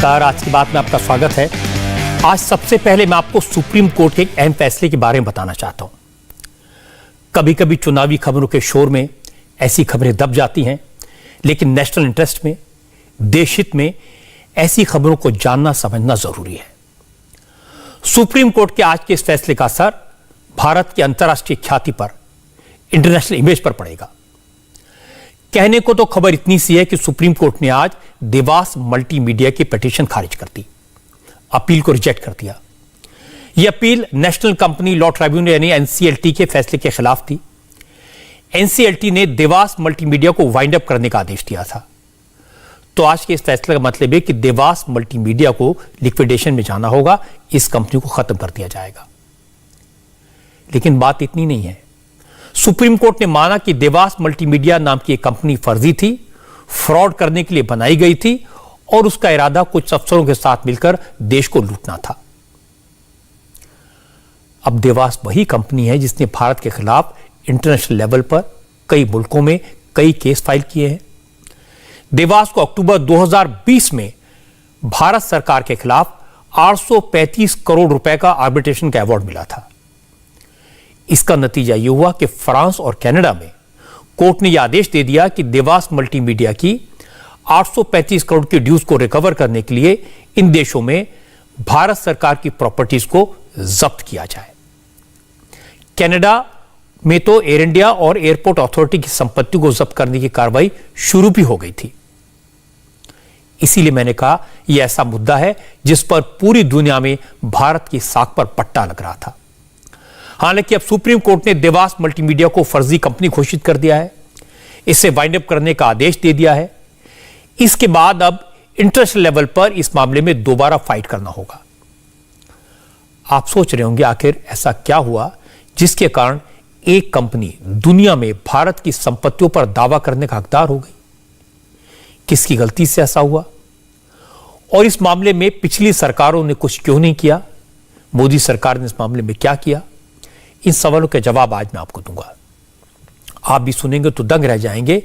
नमस्कार। आज की बात में आपका स्वागत है। आज सबसे पहले मैं आपको सुप्रीम कोर्ट के एक अहम फैसले के बारे में बताना चाहता हूं। कभी कभी चुनावी खबरों के शोर में ऐसी खबरें दब जाती हैं, लेकिन नेशनल इंटरेस्ट में, देश हित में ऐसी खबरों को जानना समझना जरूरी है। सुप्रीम कोर्ट के आज के इस फैसले का असर भारत की अंतर्राष्ट्रीय ख्याति पर, इंटरनेशनल इमेज पर पड़ेगा। कहने को तो खबर इतनी सी है कि सुप्रीम कोर्ट ने आज देवास मल्टीमीडिया की पिटीशन खारिज कर दी, अपील को रिजेक्ट कर दिया। यह appeal national company law tribunal यानी एनसीएलटी के फैसले के खिलाफ थी। एनसीएलटी ने देवास मल्टीमीडिया को वाइंड अप करने का आदेश दिया था। तो आज के इस फैसले का मतलब है कि देवास मल्टीमीडिया को लिक्विडेशन में जाना होगा, इस कंपनी को खत्म कर दिया जाएगा। लेकिन बात इतनी नहीं है। सुप्रीम कोर्ट ने माना कि देवास मल्टीमीडिया नाम की एक कंपनी फर्जी थी, फ्रॉड करने के लिए बनाई गई थी और उसका इरादा कुछ अफसरों के साथ मिलकर देश को लूटना था। अब देवास वही कंपनी है जिसने भारत के खिलाफ इंटरनेशनल लेवल पर कई मुल्कों में कई केस फाइल किए हैं। देवास को अक्टूबर 2020 में भारत सरकार के खिलाफ 835 करोड़ रुपए का आर्बिट्रेशन का अवार्ड मिला था। इसका नतीजा यह हुआ कि फ्रांस और कनाडा में कोर्ट ने यह आदेश दे दिया कि देवास मल्टीमीडिया की 835 करोड़ की ड्यूज को रिकवर करने के लिए इन देशों में भारत सरकार की प्रॉपर्टीज को जब्त किया जाए। कनाडा में तो एयर इंडिया और एयरपोर्ट अथॉरिटी की संपत्ति को जब्त करने की कार्रवाई शुरू भी हो गई थी। इसीलिए मैंने कहा यह ऐसा मुद्दा है जिस पर पूरी दुनिया में भारत की साख पर पट्टा लग रहा था। हालांकि अब सुप्रीम कोर्ट ने देवास मल्टीमीडिया को फर्जी कंपनी घोषित कर दिया है, इसे वाइंड अप करने का आदेश दे दिया है। इसके बाद अब इंटरनेशनल लेवल पर इस मामले में दोबारा फाइट करना होगा। आप सोच रहे होंगे आखिर ऐसा क्या हुआ जिसके कारण एक कंपनी दुनिया में भारत की संपत्तियों पर दावा करने का हकदार हो गई। किसकी गलती से ऐसा हुआ और इस मामले में पिछली सरकारों ने कुछ क्यों नहीं किया? मोदी सरकार ने इस मामले में क्या किया? इन सवालों के जवाब आज मैं आपको दूंगा। आप भी सुनेंगे तो दंग रह जाएंगे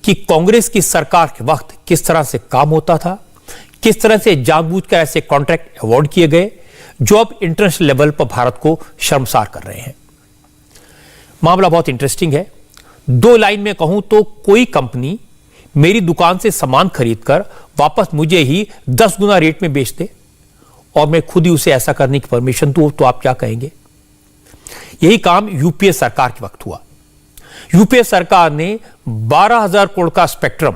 कि कांग्रेस की सरकार के वक्त किस तरह से काम होता था, किस तरह से जानबूझकर ऐसे कॉन्ट्रैक्ट अवार्ड किए गए जो अब इंटरनेशनल लेवल पर भारत को शर्मसार कर रहे हैं। मामला बहुत इंटरेस्टिंग है। दो लाइन में कहूं तो कोई कंपनी मेरी दुकान से सामान खरीदकर वापस मुझे ही 10 गुना रेट में बेच दे और मैं खुद ही उसे ऐसा करने की परमिशन दूं, तो आप क्या कहेंगे? यही काम यूपीए सरकार के वक्त हुआ। यूपीए सरकार ने 12,000 करोड़ का स्पेक्ट्रम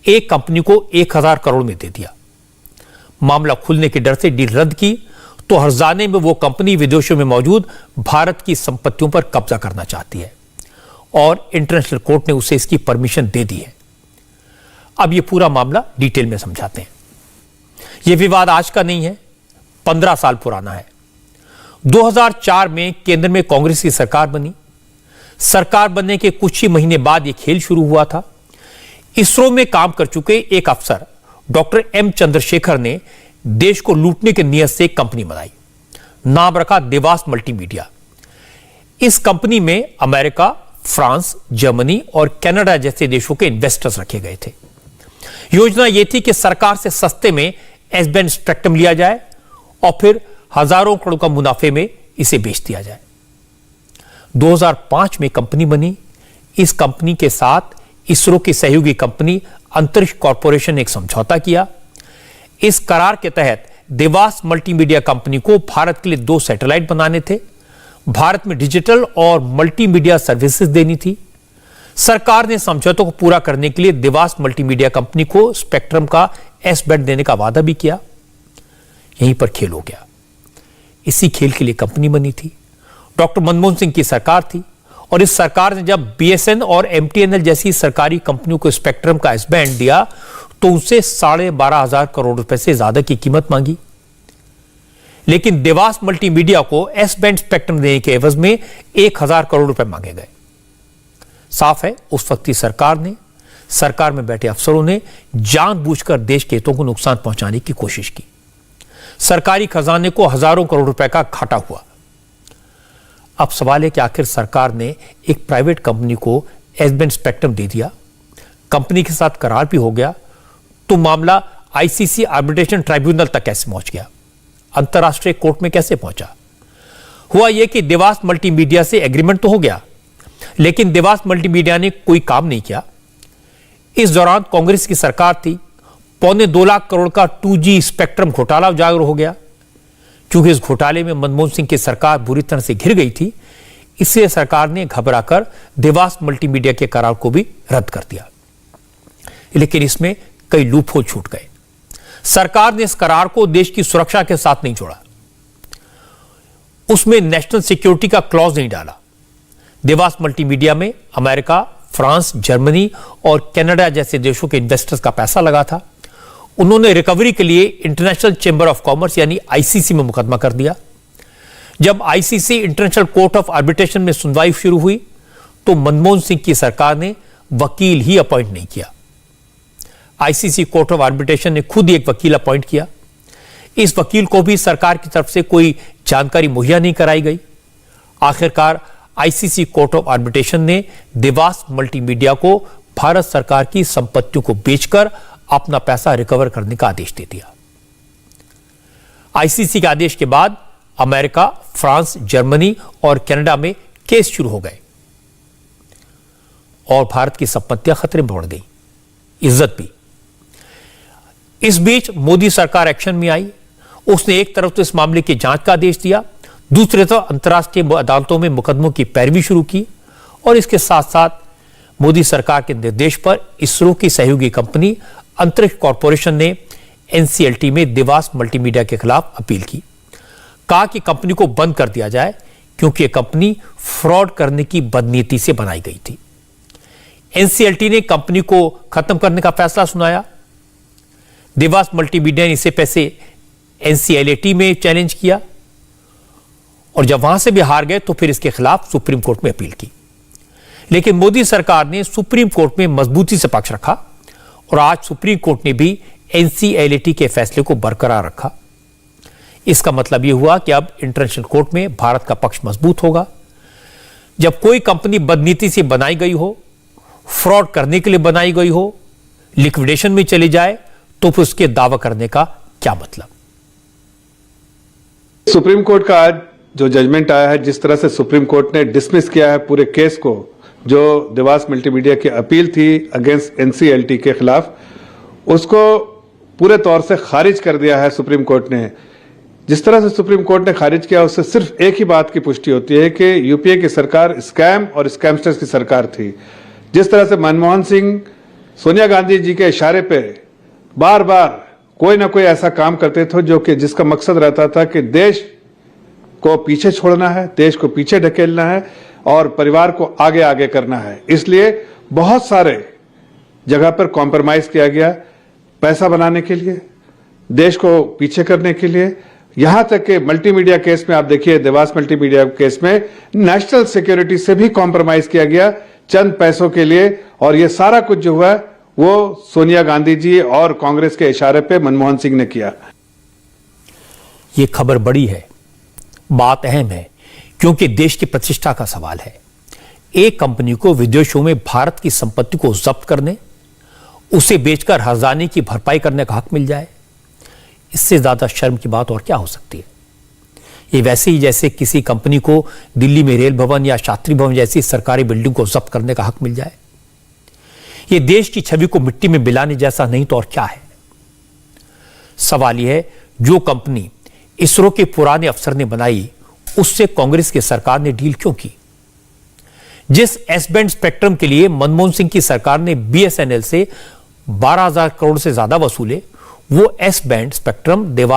एक कंपनी को 1,000 करोड़ में दे दिया। मामला खुलने के डर से डील रद्द की तो हर्जाने में वो कंपनी विदेशों में मौजूद भारत की संपत्तियों पर कब्जा करना चाहती है और इंटरनेशनल कोर्ट ने उसे इसकी परमिशन दे दी है। अब ये पूरा मामला डिटेल में समझाते हैं। यह विवाद आज का नहीं है, 15 साल पुराना है। 2004 में केंद्र में कांग्रेस की सरकार बनी। सरकार बनने के कुछ ही महीने बाद यह खेल शुरू हुआ था। इसरो में काम कर चुके एक अफसर डॉक्टर एम चंद्रशेखर ने देश को लूटने की नियत से एक कंपनी बनाई। नाम रखा देवास मल्टीमीडिया। इस कंपनी में अमेरिका, फ्रांस, जर्मनी और कनाडा जैसे देशों के इन्वेस्टर्स रखे गए थे। योजना यह थी कि सरकार से सस्ते में एस बैंड स्पेक्ट्रम लिया जाए और फिर हजारों करोड़ का मुनाफे में इसे बेच दिया जाए। 2005 में कंपनी बनी। इस कंपनी के साथ इसरो की सहयोगी कंपनी अंतरिक्ष कॉर्पोरेशन ने एक समझौता किया। इस करार के तहत देवास मल्टीमीडिया कंपनी को भारत के लिए 2 सैटेलाइट बनाने थे, भारत में डिजिटल और मल्टीमीडिया सर्विसेज देनी थी। सरकार ने समझौतों को पूरा करने के लिए देवास मल्टीमीडिया कंपनी को स्पेक्ट्रम का एस बैंड देने का वादा भी किया। यहीं पर खेल हो गया। इसी खेल के लिए कंपनी बनी थी। डॉक्टर मनमोहन सिंह की सरकार थी और इस सरकार ने जब बीएसएन और एमटीएनएल जैसी सरकारी कंपनियों को स्पेक्ट्रम का एस बैंड दिया तो उनसे 12,500 करोड़ रुपए से ज्यादा की कीमत मांगी। लेकिन देवास मल्टीमीडिया को एस बैंड स्पेक्ट्रम देने के एवज में 1,000 करोड़ रुपए मांगे गए। साफ है उस वक्त की सरकार में बैठे अफसरों ने जानबूझकर देश के हितों को नुकसान पहुंचाने की कोशिश की। सरकारी खजाने को हजारों करोड़ रुपए का घाटा हुआ। अब सवाल है कि आखिर सरकार ने एक प्राइवेट कंपनी को एस बैंड स्पेक्ट्रम दे दिया, कंपनी के साथ करार भी हो गया, तो मामला आईसीसी आर्बिट्रेशन ट्राइब्यूनल तक कैसे पहुंच गया, अंतर्राष्ट्रीय कोर्ट में कैसे पहुंचा? हुआ यह कि देवास मल्टीमीडिया से एग्रीमेंट तो हो गया, लेकिन देवास मल्टीमीडिया ने कोई काम नहीं किया। इस दौरान कांग्रेस की सरकार थी। 2.25 लाख करोड़ का 2G स्पेक्ट्रम घोटाला उजागर हो गया। क्योंकि इस घोटाले में मनमोहन सिंह की सरकार बुरी तरह से घिर गई थी, इसलिए सरकार ने घबराकर देवास मल्टीमीडिया के करार को भी रद्द कर दिया। लेकिन इसमें कई लूपहोल छूट गए। सरकार ने इस करार को देश की सुरक्षा के साथ नहीं जोड़ा, उसमें नेशनल सिक्योरिटी का क्लॉज नहीं डाला। देवास मल्टीमीडिया में अमेरिका, फ्रांस, जर्मनी और कनाडा जैसे देशों के इन्वेस्टर्स का पैसा लगा था। उन्होंने रिकवरी के लिए इंटरनेशनल चैंबर ऑफ कॉमर्स यानी आईसीसी में मुकदमा कर दिया। जब ICC international court of arbitration में सुनवाई शुरू हुई तो मनमोहन सिंह की सरकार ने वकील ही अपॉइंट नहीं किया। आईसीसी कोर्ट ऑफ आर्बिट्रेशन ने खुद ही एक वकील अपॉइंट किया। इस वकील को भी सरकार की तरफ से कोई जानकारी मुहैया नहीं कराई गई। आखिरकार आईसीसी कोर्ट ऑफ आर्बिट्रेशन ने देवास मल्टीमीडिया को भारत सरकार की संपत्तियों को बेचकर अपना पैसा रिकवर करने का आदेश दे दिया। आईसीसी के आदेश के बाद अमेरिका, फ्रांस, जर्मनी और कनाडा में केस शुरू हो गए और भारत की संपत्तियां खतरे में पड़ गई, इज्जत भी। इस बीच मोदी सरकार एक्शन में आई। उसने एक तरफ तो इस मामले की जांच का आदेश दिया, दूसरी तरफ अंतर्राष्ट्रीय अदालतों में मुकदमों की पैरवी शुरू की और इसके साथ साथ मोदी सरकार के निर्देश पर इसरो की सहयोगी कंपनी अंतरिक्ष कॉरपोरेशन ने एनसीएलटी में देवास मल्टीमीडिया के खिलाफ अपील की। कहा कि कंपनी को बंद कर दिया जाए क्योंकि यह कंपनी फ्रॉड करने की बदनीति से बनाई गई थी। एनसीएलटी ने कंपनी को खत्म करने का फैसला सुनाया। देवास मल्टीमीडिया ने इसे पैसे एनसीएलटी में चैलेंज किया और जब वहां से भी हार गए तो फिर इसके खिलाफ सुप्रीम कोर्ट में अपील की। लेकिन मोदी सरकार ने सुप्रीम कोर्ट में मजबूती से पक्ष रखा और आज सुप्रीम कोर्ट ने भी एनसीएलटी के फैसले को बरकरार रखा। इसका मतलब यह हुआ कि अब इंटरनेशनल कोर्ट में भारत का पक्ष मजबूत होगा। जब कोई कंपनी बदनीति से बनाई गई हो, फ्रॉड करने के लिए बनाई गई हो, लिक्विडेशन में चली जाए तो फिर उसके दावा करने का क्या मतलब? सुप्रीम कोर्ट का आज जो जजमेंट आया है, जिस तरह से सुप्रीम कोर्ट ने डिसमिस किया है पूरे केस को, जो देवास मल्टीमीडिया की अपील थी अगेंस्ट एनसीएलटी के खिलाफ, उसको पूरे तौर से खारिज कर दिया है सुप्रीम कोर्ट ने। जिस तरह से सुप्रीम कोर्ट ने खारिज किया उससे सिर्फ एक ही बात की पुष्टि होती है कि यूपीए की सरकार स्कैम और स्कैमस्टर्स की सरकार थी। जिस तरह से मनमोहन सिंह सोनिया गांधी जी के इशारे पे बार बार कोई ना कोई ऐसा काम करते थे जो कि जिसका मकसद रहता था कि देश को पीछे छोड़ना है, देश को पीछे ढकेलना है और परिवार को आगे आगे करना है। इसलिए बहुत सारे जगह पर कॉम्प्रोमाइज किया गया पैसा बनाने के लिए, देश को पीछे करने के लिए। यहां तक कि मल्टीमीडिया केस में आप देखिए, देवास मल्टीमीडिया केस में नेशनल सिक्योरिटी से भी कॉम्प्रोमाइज किया गया चंद पैसों के लिए। और यह सारा कुछ जो हुआ वो सोनिया गांधी जी और कांग्रेस के इशारे पे मनमोहन सिंह ने किया। यह खबर बड़ी है, बात अहम है, क्योंकि देश की प्रतिष्ठा का सवाल है। एक कंपनी को विदेशों में भारत की संपत्ति को जब्त करने, उसे बेचकर हर्जाने की भरपाई करने का हक मिल जाए, इससे ज्यादा शर्म की बात और क्या हो सकती है? ये वैसे ही जैसे किसी कंपनी को दिल्ली में रेल भवन या शास्त्री भवन जैसी सरकारी बिल्डिंग को जब्त करने का हक मिल जाए। ये देश की छवि को मिट्टी में मिलाने जैसा नहीं तो और क्या है? सवाल यह है, जो कंपनी इसरो के पुराने अफसर ने बनाई, उससे कांग्रेस की सरकार ने डील क्यों की? जिस एस बैंड स्पेक्ट्रम के लिए मनमोहन सिंह की सरकार ने बीएसएनएल से 12,000 करोड़ से ज्यादा वसूले, वो एस बैंड स्पेक्ट्रम देवास